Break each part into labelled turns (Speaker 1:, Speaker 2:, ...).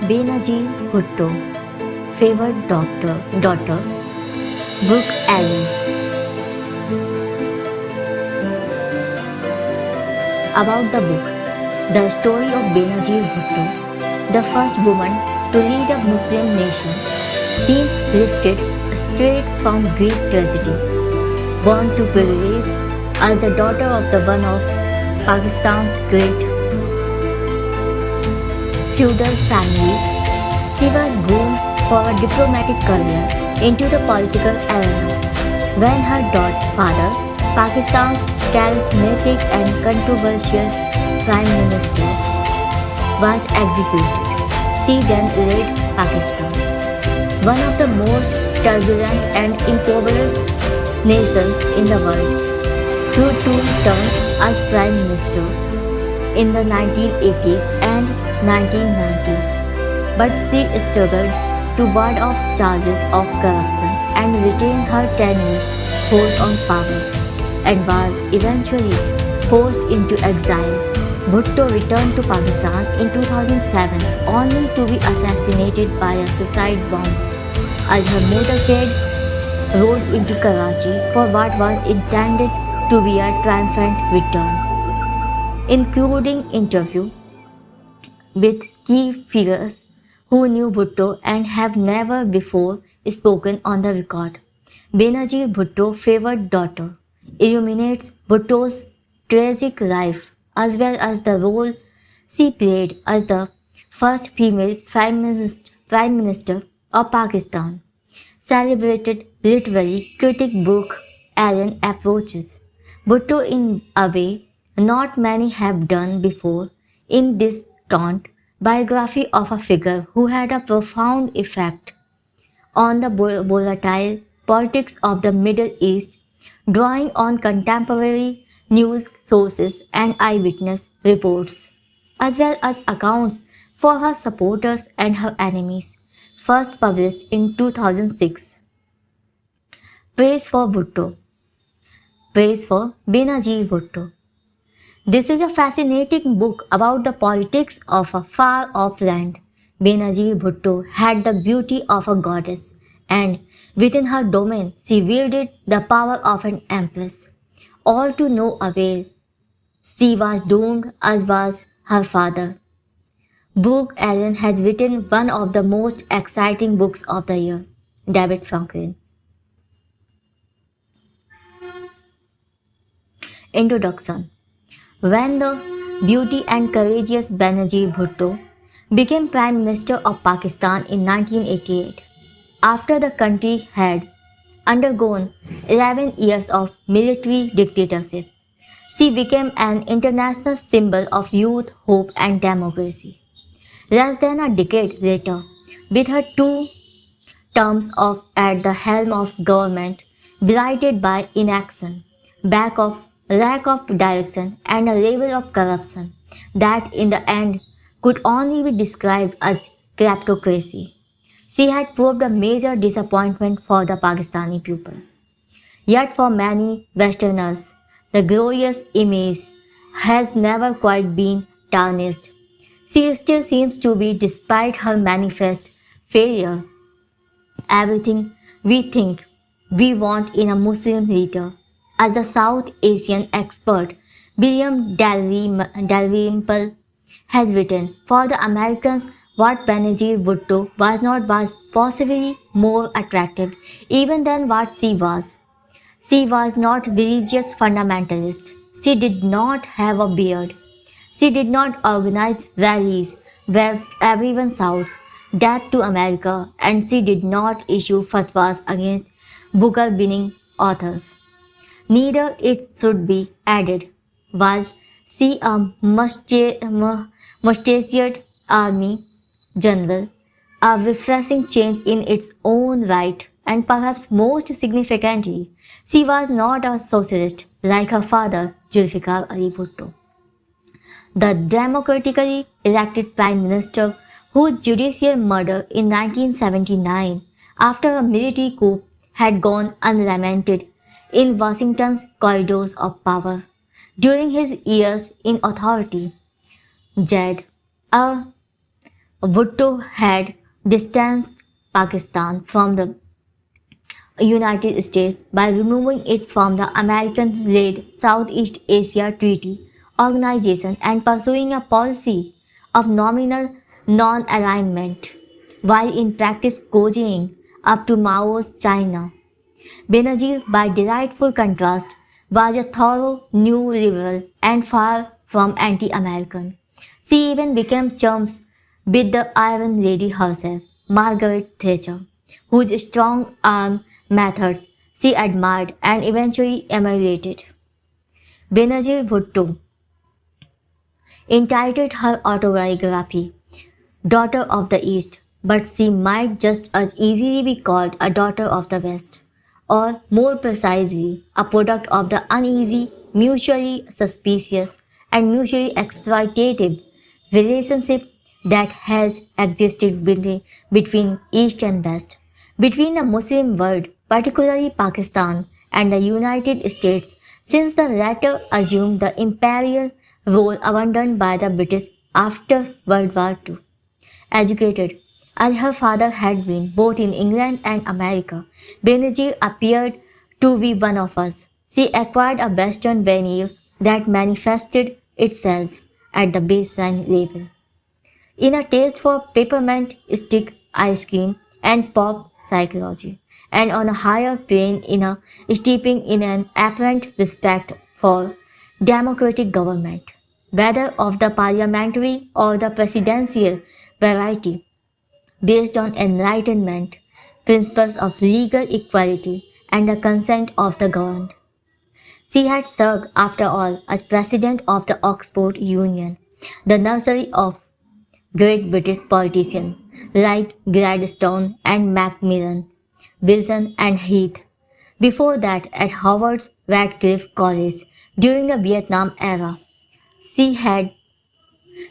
Speaker 1: Benajeer Bhutto, favoured daughter, Brook Ali. About the book, the story of Benajeer Bhutto, the first woman to lead a Muslim nation, seems lifted straight from Greek tragedy. Born to privilege as the daughter of the one of Pakistan's great feudal families, she was groomed for a diplomatic career into the political arena when her father, Pakistan's charismatic and controversial Prime Minister, was executed. She then led Pakistan, one of the most turbulent and impoverished nations in the world, through two terms as Prime Minister in the 1980s and 1990s. But she struggled to ward off charges of corruption and retain her 10 years hold on power, and was eventually forced into exile. Bhutto returned to Pakistan in 2007 only to be assassinated by a suicide bomb as her motorcade rode into Karachi for what was intended to be a triumphant return, including interview with key figures who knew Bhutto and have never before spoken on the record. Benajeer Bhutto, favoured daughter, illuminates Bhutto's tragic life as well as the role she played as the first female Prime Minister of Pakistan. Celebrated literary critic Brooke Allen approaches Bhutto in a way not many have done before in this taunt biography of a figure who had a profound effect on the volatile politics of the Middle East, drawing on contemporary news sources and eyewitness reports, as well as accounts for her supporters and her enemies, first published in 2006. Praise for Bhutto. Praise for Benajeer Bhutto. This is a fascinating book about the politics of a far-off land. Benajeer Bhutto had the beauty of a goddess, and within her domain she wielded the power of an empress. All to no avail. She was doomed, as was her father. Brooke Allen has written one of the most exciting books of the year, David Franklin. Introduction. When the beauty and courageous Benajeer Bhutto became Prime Minister of Pakistan in 1988, after the country had undergone 11 years of military dictatorship, she became an international symbol of youth, hope and democracy. Less than a decade later, with her two terms at the helm of government blighted by inaction, lack of direction and a level of corruption that in the end could only be described as kleptocracy, she had proved a major disappointment for the Pakistani people. Yet for many Westerners, the glorious image has never quite been tarnished. She still seems to be, despite her manifest failure, everything we think we want in a Muslim leader. As the South Asian expert William Dalrymple has written, for the Americans, what Benajeer Bhutto was not was possibly more attractive even than what she was. She was not religious fundamentalist. She did not have a beard. She did not organize rallies where everyone shouts "Death to America," and she did not issue fatwas against Booker-winning authors. Neither, it should be added, was she a mustachioed army general, a refreshing change in its own right, and perhaps most significantly, she was not a socialist like her father, Zulfikar Ali Bhutto, the democratically elected prime minister whose judicial murder in 1979 after a military coup had gone unlamented in Washington's corridors of power. During his years in authority, Jed, a Bhutto had distanced Pakistan from the United States by removing it from the American-led Southeast Asia Treaty Organization and pursuing a policy of nominal non-alignment, while in practice cozying up to Mao's China. Benazir, by delightful contrast, was a thorough new liberal and far from anti-American. She even became chums with the Iron Lady herself, Margaret Thatcher, whose strong arm methods she admired and eventually emulated. Benazir Bhutto entitled her autobiography Daughter of the East, but she might just as easily be called a daughter of the West, or more precisely, a product of the uneasy, mutually suspicious, and mutually exploitative relationship that has existed between East and West, between the Muslim world, particularly Pakistan, and the United States, since the latter assumed the imperial role abandoned by the British after World War II. Educated, as her father had been both in England and America, Benazir appeared to be one of us. She acquired a Western veneer that manifested itself at the baseline level in a taste for peppermint stick ice cream and pop psychology, and on a higher plane in a steeping in an apparent respect for democratic government, whether of the parliamentary or the presidential variety, based on enlightenment, principles of legal equality, and the consent of the governed. She had served, after all, as president of the Oxford Union, the nursery of great British politicians like Gladstone and Macmillan, Wilson and Heath. Before that, at Howard's Radcliffe College during the Vietnam era, she had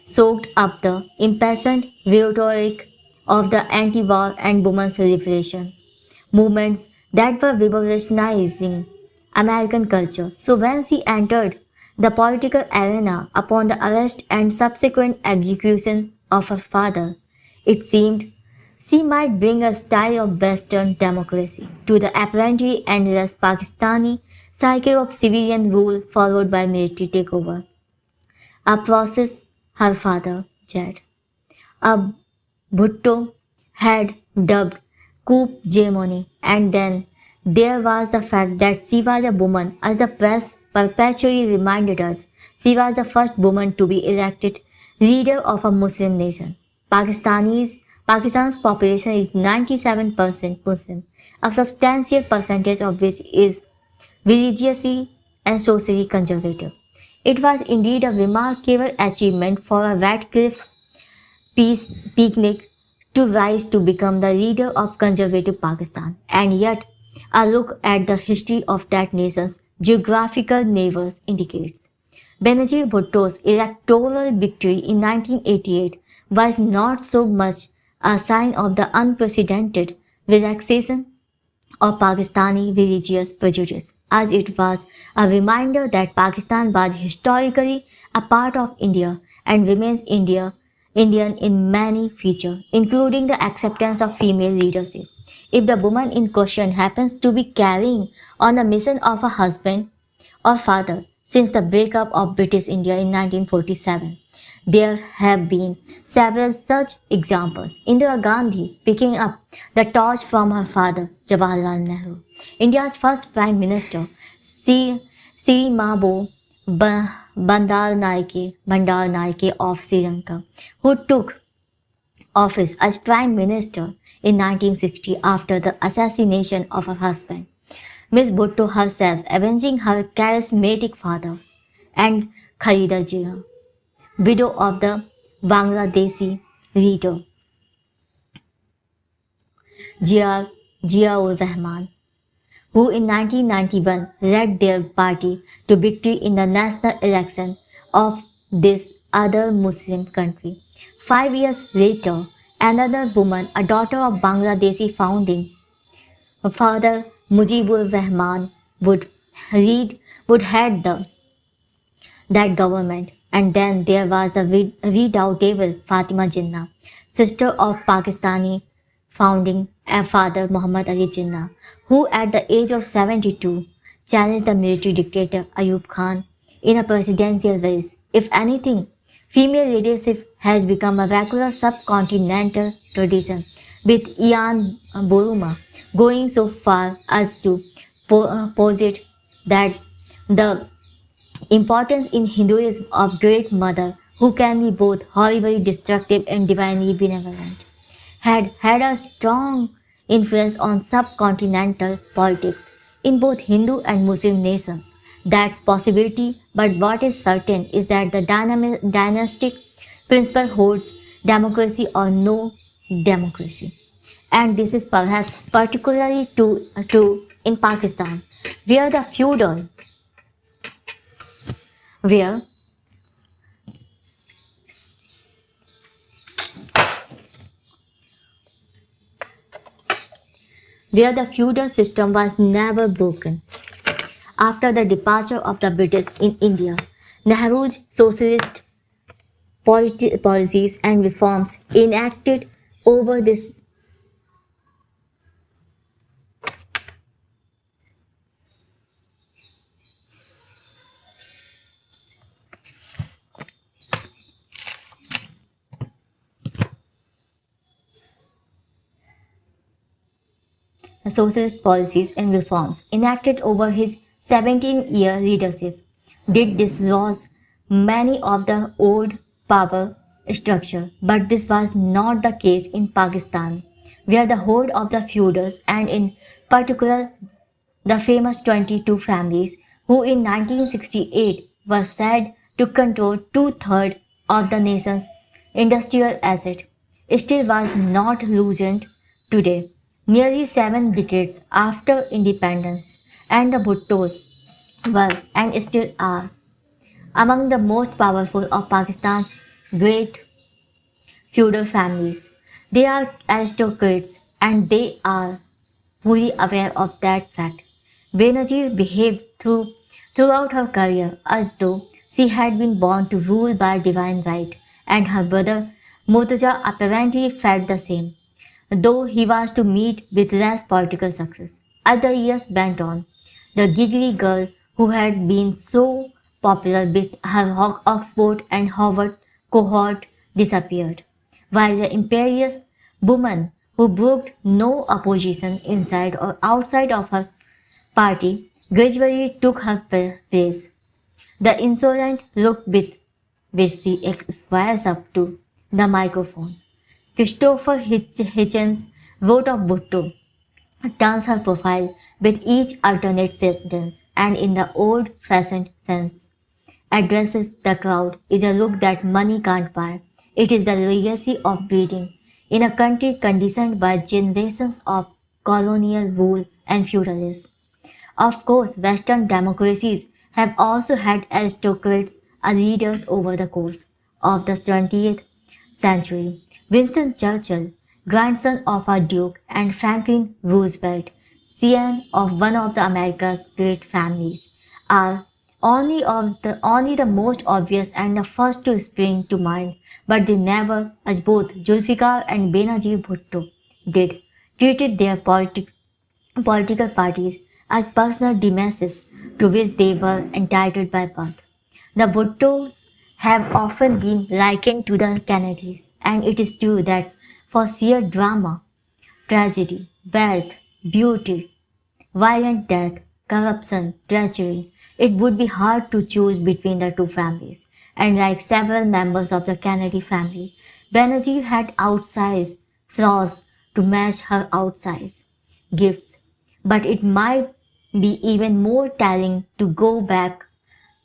Speaker 1: soaked up the impassioned rhetoric of the anti-war and women's liberation movements that were revolutionizing American culture. So when she entered the political arena upon the arrest and subsequent execution of her father, it seemed she might bring a style of Western democracy to the apparently endless Pakistani cycle of civilian rule followed by military takeover, a process her father, Jed, a Bhutto, had dubbed coup hegemony, and then there was the fact that she was a woman, as the press perpetually reminded us. She was the first woman to be elected leader of a Muslim nation. Pakistan's population is 97% Muslim, a substantial percentage of which is religiously and socially conservative. It was indeed a remarkable achievement for a Radcliffe peace picnic to rise to become the leader of conservative Pakistan, and yet a look at the history of that nation's geographical neighbors indicates Benazir Bhutto's electoral victory in 1988 was not so much a sign of the unprecedented relaxation of Pakistani religious prejudice, as it was a reminder that Pakistan was historically a part of India and remains Indian in many features, including the acceptance of female leadership. If the woman in question happens to be carrying on the mission of a husband or father since the breakup of British India in 1947, there have been several such examples. Indira Gandhi picking up the torch from her father, Jawaharlal Nehru, India's first Prime Minister, srimavo bhandarnaike of Sri Lanka, who took office as Prime Minister in 1960 after the assassination of her husband, Miss Bhutto herself avenging her charismatic father, and Khaleda Jinnah, widow of the Bangladeshi leader Ziaur Rahman, who in 1991 led their party to victory in the national election of this other Muslim country. 5 years later, another woman, a daughter of Bangladeshi founding father Mujibur Rahman, would head that government, And then there was the redoubtable Fatima Jinnah, sister of Pakistani founding father Muhammad Ali Jinnah, who at the age of 72 challenged the military dictator Ayub Khan in a presidential race. If anything, female leadership has become a regular subcontinental tradition, with Ian Buruma going so far as to posit that the importance in Hinduism of Great Mother, who can be both horribly destructive and divinely benevolent, had had a strong influence on subcontinental politics in both Hindu and Muslim nations. That's possibility, but what is certain is that the dynastic principle holds democracy or no democracy. And this is perhaps particularly true in Pakistan, where the feudal where where the feudal system was never broken. After the departure of the British in India, Nehru's socialist policies and reforms enacted over this socialist policies and reforms enacted over his 17-year leadership did dislodge many of the old power structure, but this was not the case in Pakistan, where the hold of the feudals and in particular the famous 22 families who in 1968 were said to control two-thirds of the nation's industrial asset, still was not loosened today, nearly 7 decades after independence, and the Bhuttos were and still are among the most powerful of Pakistan's great feudal families. They are aristocrats and they are fully aware of that fact. Benazir behaved throughout her career as though she had been born to rule by divine right, and her brother Murtaza apparently felt the same, though he was to meet with less political success. As the years went on, the giggly girl who had been so popular with her Oxford and Harvard cohort disappeared, while the imperious woman who brooked no opposition inside or outside of her party gradually took her place. The insolent look with which she squares up to the microphone. Christopher Hitchens wrote of Bhutto, turns her profile with each alternate sentence, and in the old-fashioned sense, addresses the crowd is a look that money can't buy. It is the legacy of breeding in a country conditioned by generations of colonial rule and feudalism. Of course, Western democracies have also had aristocrats as leaders over the course of the 20th century. Winston Churchill, grandson of a duke, and Franklin Roosevelt, scion of one of the America's great families, are only the most obvious and the first to spring to mind, but they never, as both Zulfikar and Benajeer Bhutto did, treated their political parties as personal demeses to which they were entitled by birth. The Bhuttos have often been likened to the Kennedys, and it is true that for sheer drama, tragedy, wealth, beauty, violent death, corruption, treachery, it would be hard to choose between the two families. And like several members of the Kennedy family, Benazir had outsized flaws to match her outsized gifts. But it might be even more telling to go back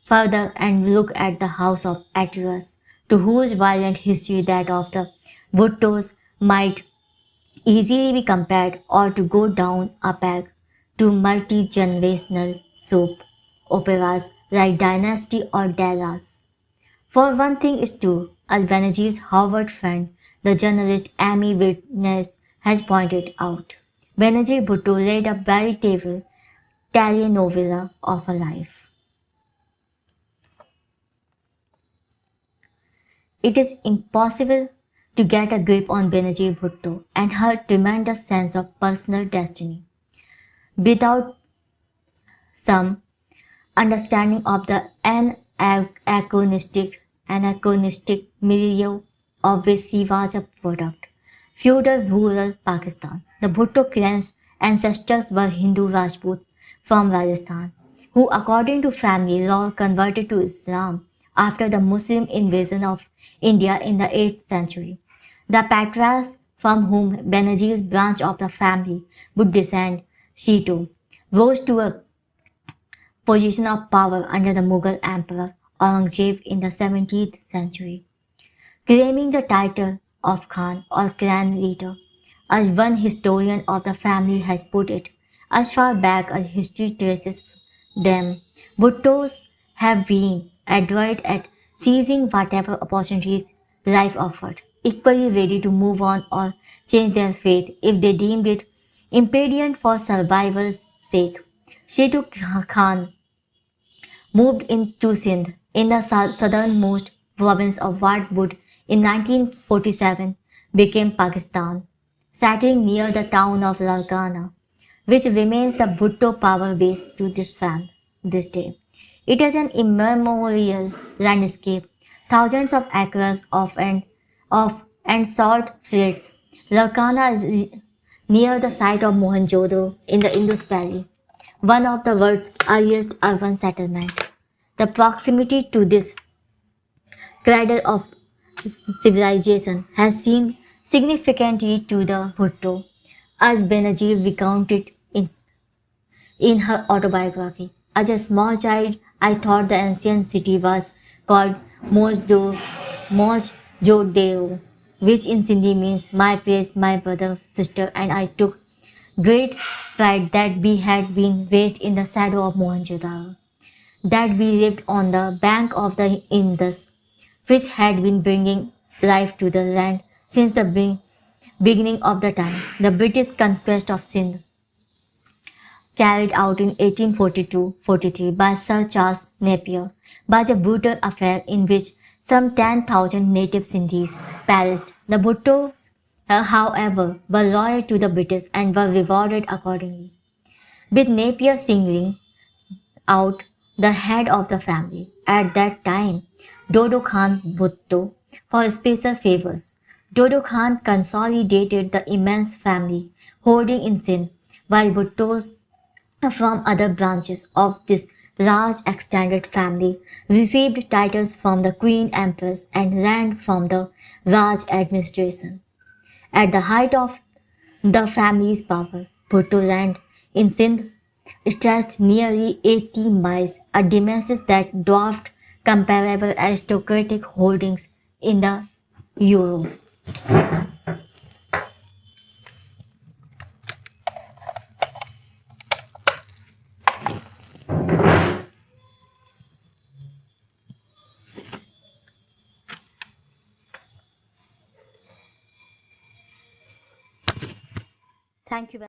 Speaker 1: further and look at the house of Atreus, to whose violent history that of the Bhuttos might easily be compared, or to go down a peg to multi-generational soap operas like Dynasty or Dallas. For one thing is true, as Benazir's Harvard friend, the journalist Amy Witness, has pointed out. Benazir Bhutto led a veritable telenovela of a life. It is impossible to get a grip on Benajeer Bhutto and her tremendous sense of personal destiny without some understanding of the anachronistic milieu of which she was a product. Feudal rural Pakistan. The Bhutto clan's ancestors were Hindu Rajputs from Rajasthan, who according to family law converted to Islam after the Muslim invasion of India in the 8th century. The patriarchs from whom Benazir's branch of the family would descend, Shito, rose to a position of power under the Mughal Emperor Aurangzeb in the 17th century, claiming the title of Khan or clan leader. As one historian of the family has put it, as far back as history traces them, Bhuttos have been adroit at seizing whatever opportunities life offered, equally ready to move on or change their fate if they deemed it impedient for survival's sake. Shitu Khan moved into Sindh in the southernmost province of what would in 1947 became Pakistan, settling near the town of Larkhana, which remains the Bhutto power base to this day. It is an immemorial landscape, thousands of acres of and salt flats. Larkhana is near the site of Mohenjo-daro in the Indus Valley, one of the world's earliest urban settlements. The proximity to this cradle of civilization has seemed significantly to the Bhutto, as Benazir recounted in her autobiography. As a small child, I thought the ancient city was called Mohenjo-daro, which in Sindhi means my place, my brother, sister, and I took great pride that we had been raised in the shadow of Mohenjo-daro, that we lived on the bank of the Indus, which had been bringing life to the land since the beginning of the time. The British conquest of Sindh, carried out in 1842-43 by Sir Charles Napier, was a brutal affair in which some 10,000 native Sindhis perished. The Bhuttos, however, were loyal to the British and were rewarded accordingly, with Napier singling out the head of the family, at that time Dodo Khan Bhutto, for special favors. Dodo Khan consolidated the immense family holding in Sindh, while Bhuttos from other branches of this large extended family received titles from the Queen Empress and land from the Raj administration. At the height of the family's power, Bhutto land in Sindh stretched nearly 80 miles, a dimension that dwarfed comparable aristocratic holdings in the Europe. Thank you.